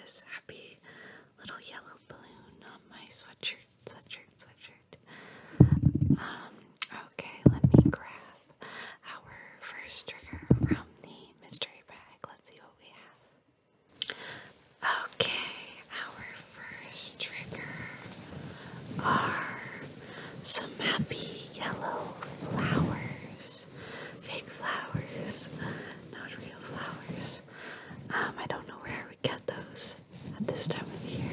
this happy little yellow balloon on my sweatshirt. Okay, let me grab our first trigger from the mystery bag. Let's see what we have. Okay, our first trigger are some happy yellow flowers. Fake flowers, not real flowers. I don't know where I would get those at this time of the year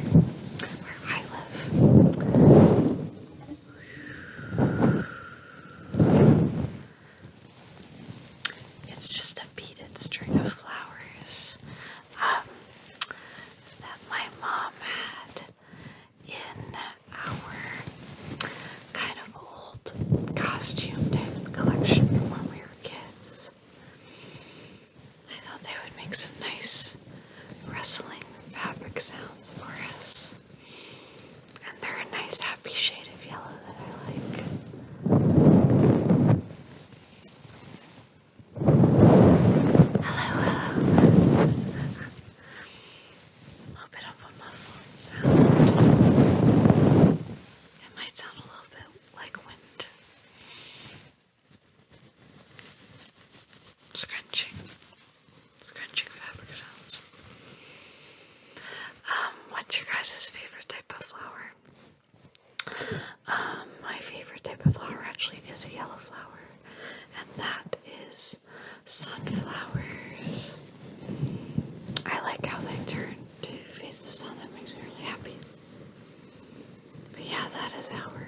where I live. It's just a beaded string of flowers that my mom had in our kind of old costume type collection from when we were kids. I thought they would make some nice rustling fabric sounds for us. And they're a nice happy shade of yellow that I like. Hello. A little bit of a muffled sound. It might sound a little bit like wind. Scrunching fabric sounds. What's your guys' favorite type of flower? My favorite type of flower actually is a yellow flower, and that is sunflowers. I like how they turn to face the sun. That makes me really happy. But yeah, that is our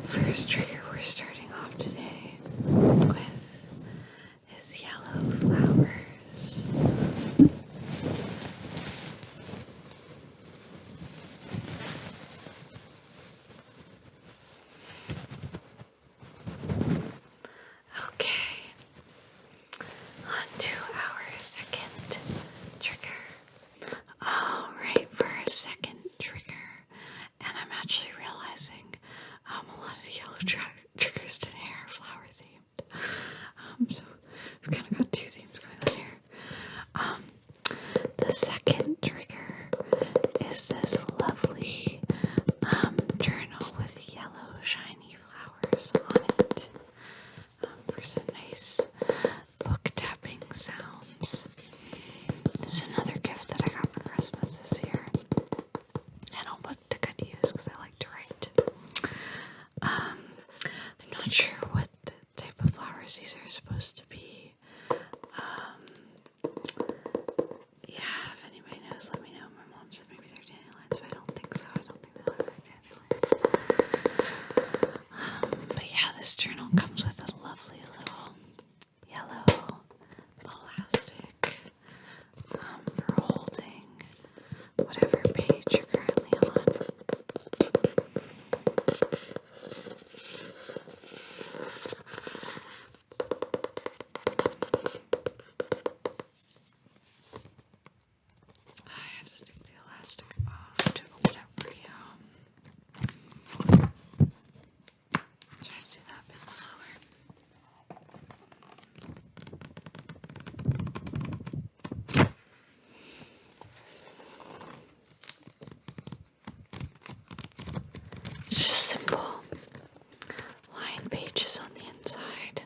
first trigger we're starting off today with is yellow flowers. Okay, on to our second trigger. Alright, for our second trigger, and I'm actually realizing a lot of the yellow triggers today are flower themed. So we've kind of got two themes going on here. The second trigger is this lovely journal with yellow shiny flowers on it for some nice book tapping sounds. This is another gift that I got for Christmas this year, and I'll put to good use because I like to write. I'm not sure what the type of flowers these are supposed to be. Yeah, if anybody knows, let me know. My mom said maybe they're dandelions, but I don't think so. I don't think they look like dandelions. But yeah, this journal comes with a lovely little yellow elastic for holding whatever page you're currently on. I have to take the elastic off to open it for you. Try to do that a bit slower. It's just simple line pages on the inside.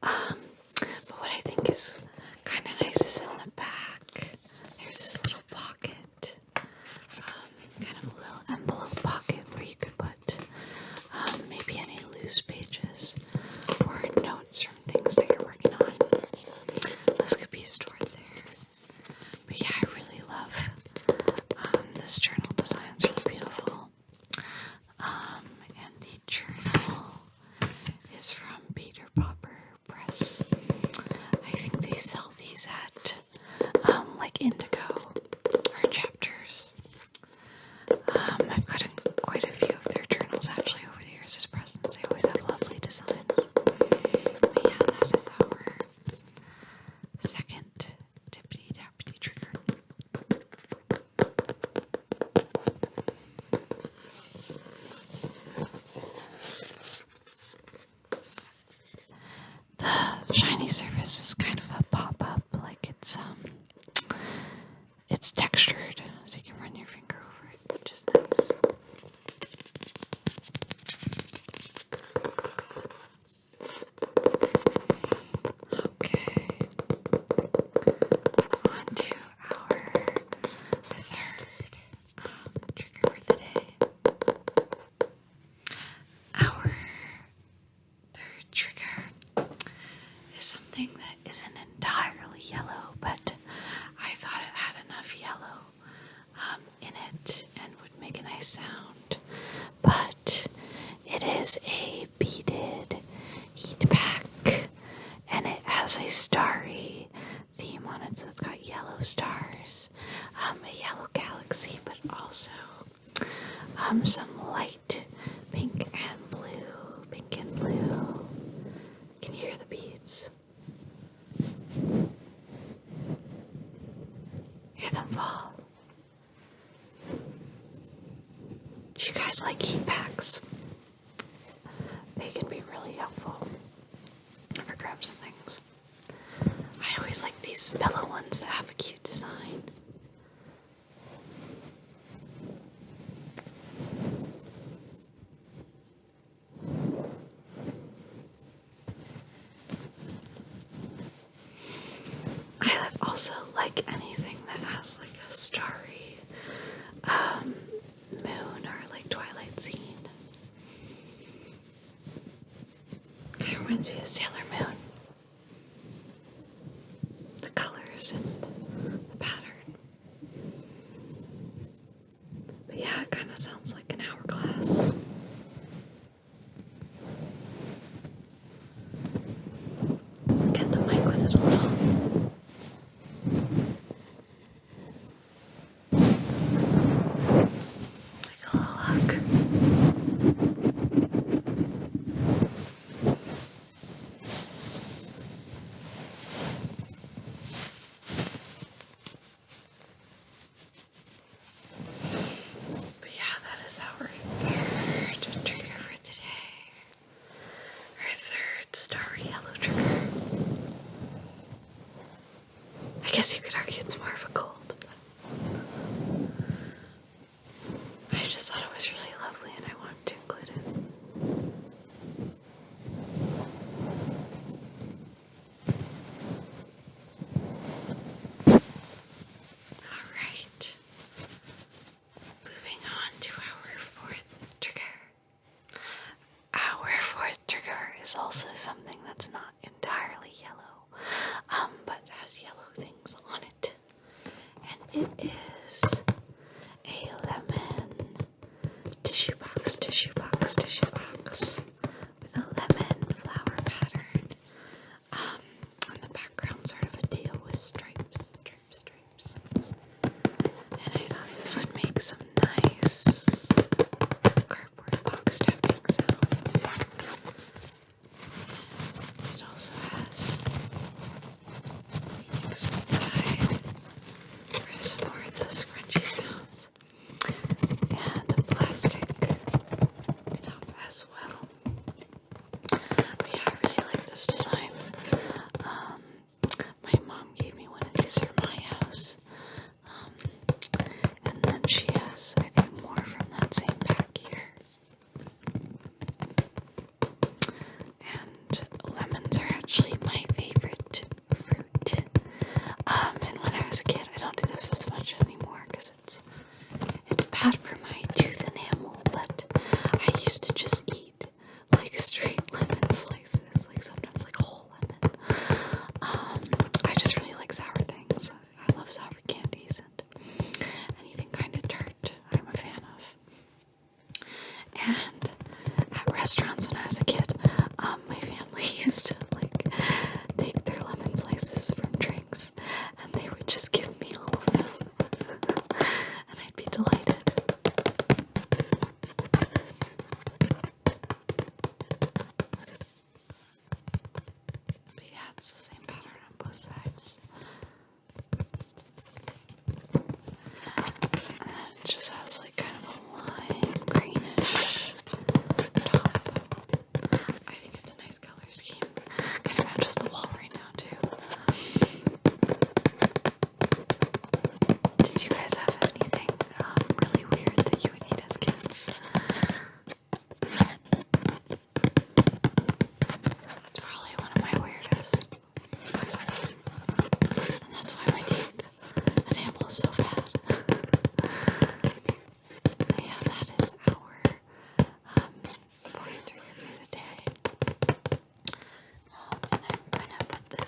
But what I think is kind of nice is in the back, there's this little pocket, kind of a little envelope pocket where you could put maybe any loose pages or notes from things that you're working on. Those could be stored there. But yeah, I really love this journal design. It's really beautiful. And the journal is from Peter Popper Press. I think they sell these at like Indigo or Chapters. I've gotten quite a few of their journals actually over the years as presents. They always have lovely designs. But yeah, that is our second tippity tappity trigger. The shiny surface is kind of a pop-up, like it's textured something that isn't entirely yellow, but I thought it had enough yellow in it and would make a nice sound. But it is a beaded heat pack, and it has a starry theme on it, so it's got yellow stars, a yellow galaxy, but also some light pink and blue. Pink and blue. Can you hear the beads? Hear them fall. Do you guys like heat packs? They can be really helpful for cramps and things. I always like these pillow ones that have a cute design. I also like anything that has like a starry moon or like twilight scene. It reminds me of Sailor Moon. The colors and the pattern. But yeah, it kind of sounds like an hourglass. Get the mic with it a little. Like a little hug. But yeah, that is our third trigger for today. Our third starry yellow trigger. I guess you could argue it's more of a gold, but I just thought it was really lovely and I wanted to include it. Alright. Moving on to our fourth trigger. Our fourth trigger is also something that's not entirely yellow, but has yellow things on it. And it is a lemon tissue box with a lemon flower pattern. On the background, sort of a teal with stripes. And I thought this would make some nice cardboard box tapping sounds. It also has links inside for some more of those scrunchy sounds. And a plastic top as well. But yeah, I really like this design. My mom gave me one of these for my house. And then she has, I think, more from that same pack here. And lemons are actually my favorite fruit. And when I was a kid, I don't do this as much anymore because it's bad for my tooth enamel, but I used to just eat like straight lemon slices, like sometimes like a whole lemon. I just really like sour things. I love sour candies and anything kind of tart I'm a fan of. And at restaurants when I was a kid, my family used to like take their lemon slices from drinks and they would just give me all of them. And I'd be delighted. But yeah, it's the same pattern on both sides. And then it just has like kind of a lime greenish top. I think it's a nice color scheme. Kind of matches the wall right now too. Did you guys have anything really weird that you would eat as kids? That's probably one of my weirdest. And that's why my teeth enamel is so bad.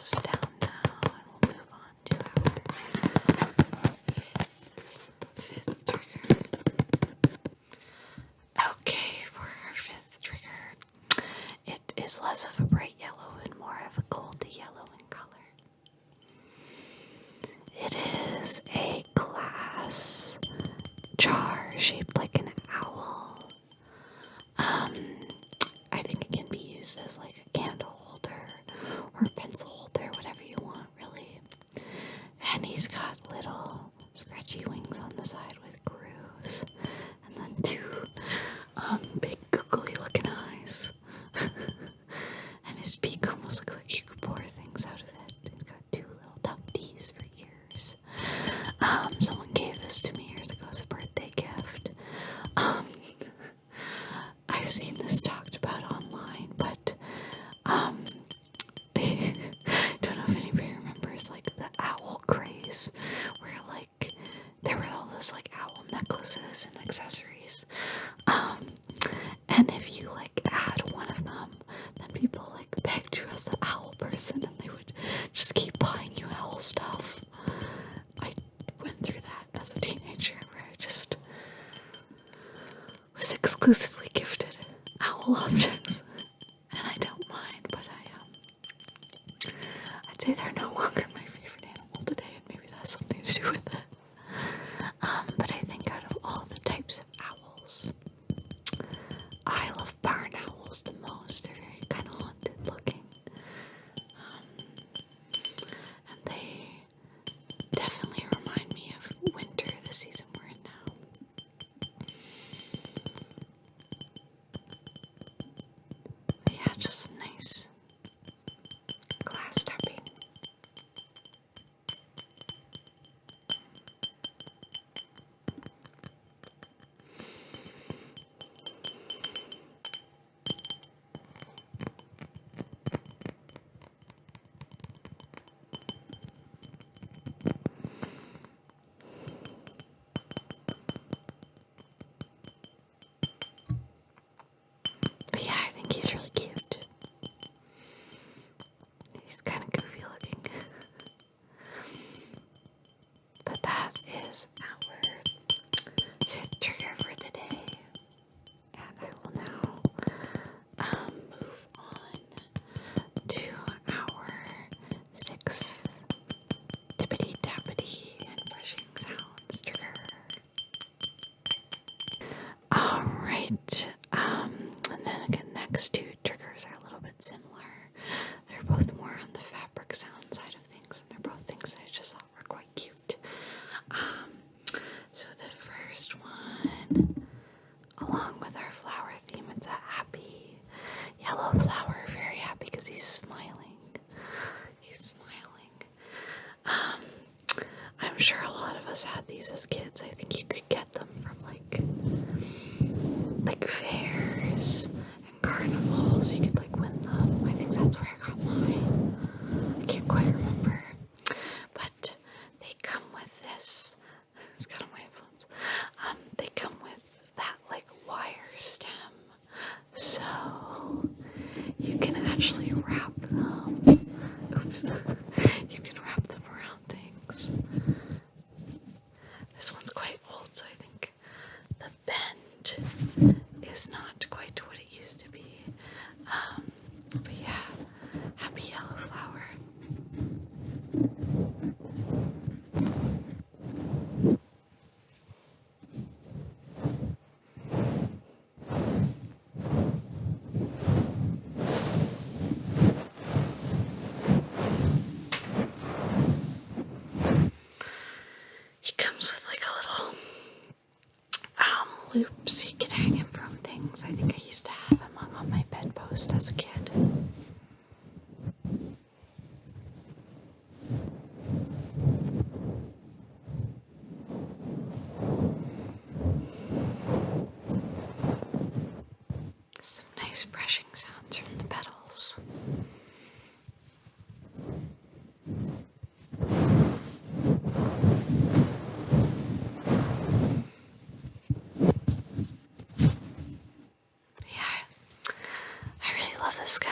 this down now, and we'll move on to our fifth trigger. Okay, for our fifth trigger, it is less of a bright yellow and more of a goldy yellow in color. It is a glass jar shaped like an owl. I think it can be used as like a candle holder or a pencil holder, whatever you want, really. And he's got little scratchy wings on the side with grooves, and then two big googly looking eyes. And his beak almost looks like you could pour things out of it. He's got two little tufties for ears. Someone gave this to me years ago as a birthday gift. I've seen this talked about online, but I don't know if anybody remembers like the owl craze, where like there were all those like owl necklaces and accessories. And if you like had one of them, then people like pegged you as the owl person, and they would just keep buying you owl stuff. I went through that as a teenager, where I just was exclusively gifted owl objects, and I don't mind, but I'd say they're no longer my favorite animal today, and maybe that's something to do with it. But I think out of all the types of owls, I love barn owls the most. They're very kind of haunted looking, and they definitely remind me of winter, the season we're in now. But yeah, just some nice glass tapping. But yeah, I think he's really cute. He's kind of goofy looking. But that is our fifth trigger for the day. And I will now move on to our sixth tippity tappity and brushing sounds trigger. Alright, and then again, next two triggers are a little bit similar. They're both more on the fabric sound side of things, and they're both things that I just thought were quite cute. So the first one, along with our flower theme, it's a happy yellow flower, very happy because he's smiling. He's smiling. I'm sure a lot of us had these as kids. I think you could get them from like fairs and carnivals. You could like win them. I think that's where I got mine. I can't quite remember. But they come with this. It's got on my headphones. They come with that like wire stem. So you can actually wrap them. Oops. You can wrap them around things. This one's quite old, so I think the bend is not quite what it used to be. But yeah, happy yellow flower. He comes with like a little loop so you can hang him from things. I think I used to have him hung on my bedpost as a kid. Some nice brushing sounds from the petals. Yeah, I really love this guy.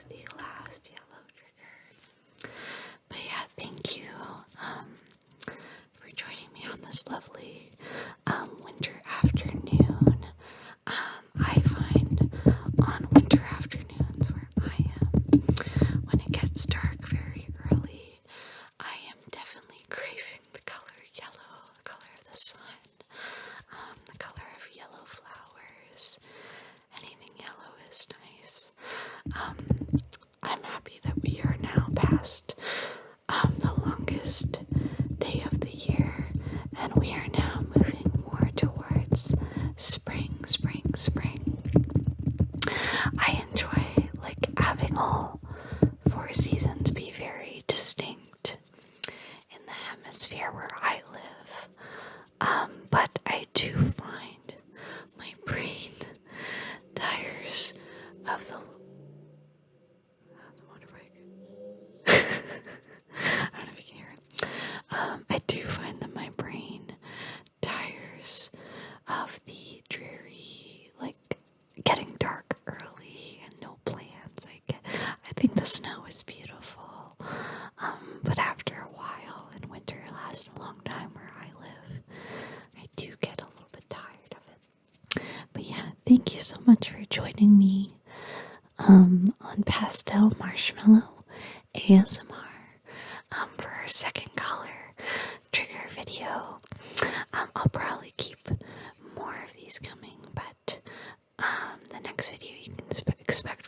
is the last yellow trigger. But yeah, thank you for joining me on this lovely winter afternoon. I find on winter afternoons where I am, when it gets dark very early, I am definitely craving the color yellow, the color of the sun, the color of yellow flowers. Anything yellow is nice. I'm happy that we are now past the longest day of the year, and we are now moving more towards spring, spring, spring. I enjoy having all 4 seasons be very distinct in the hemisphere where I live. But I do find my brain tires of the motorbike. I don't know if you can hear it. I do find that my brain tires of the dreary, getting dark early and no plans. I think the snow is beautiful, but after a while, and winter lasts a long time where I live, I do get a little bit tired of it. But yeah, thank you so much for joining me on Pastel Marshmallow ASMR for our second color trigger video. I'll probably keep more of these coming, but the next video you can expect